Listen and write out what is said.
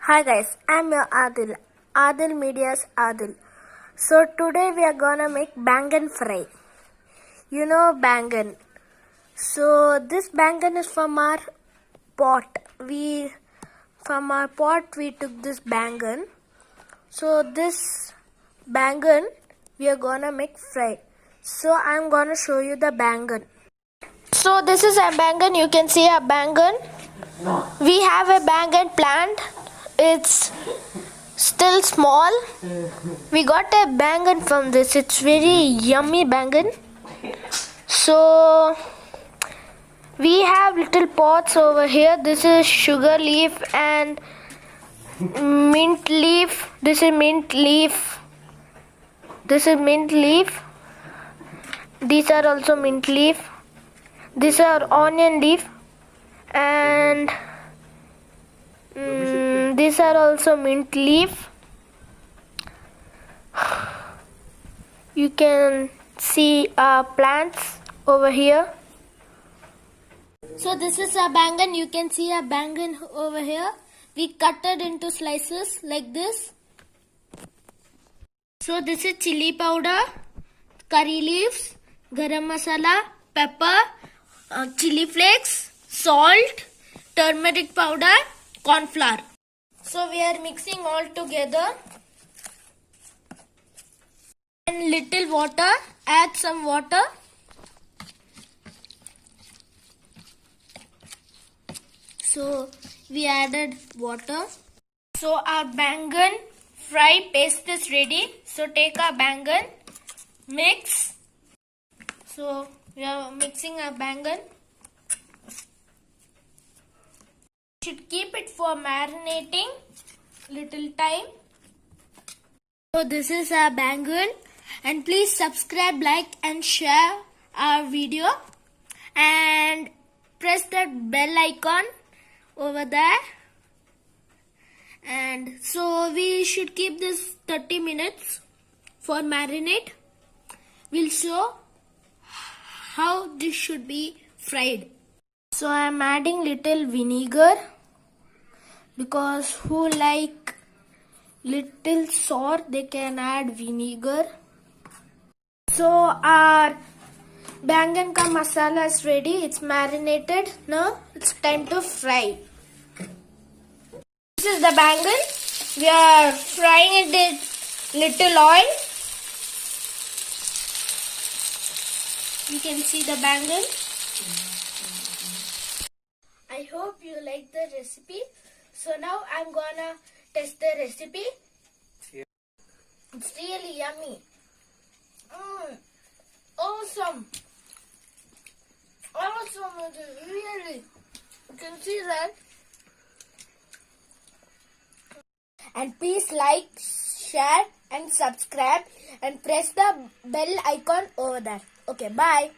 Hi guys, I'm your Adil Media's Adil. So today we are gonna make bangan fry. You know bangan. So this bangan is from our pot. From our pot we took this bangan. So this bangan we are gonna make fry. So I'm gonna show you the bangan. So this is a bangan. You can see a bangan. We have a bangan plant. It's still small. We got a bangan from this. It's very yummy bangan. So we have little pots over here. This is sugar leaf and mint leaf. This is mint leaf. This is mint leaf. These are also mint leaf. These are onion leaf. And these are also mint leaf. You can see our plants over here. So this is a bangan. You can see a bangan over here. We cut it into slices like this. So this is chili powder, curry leaves, garam masala, pepper, chili flakes, salt, turmeric powder, corn flour. So we are mixing all together. And little water. Add some water. So we added water. So our bangan fry paste is ready. So take our bangan, mix. So we are mixing our bangan. Should keep it for marinating little time. So this is our bangan, and please subscribe, like and share our video and press that bell icon over there. And so we should keep this 30 minutes for marinate. We'll show how this should be fried. So I am adding little vinegar, because who like little sour, they can add vinegar. So our bangan ka masala is ready. It's marinated. Now it's time to fry. This is the bangan. We are frying it with little oil. You can see the bangan. I hope you like the recipe. So now I'm gonna test the recipe. It's really yummy. Awesome. Awesome. It is really. You can see that. And please like, share and subscribe and press the bell icon over there. Okay, bye.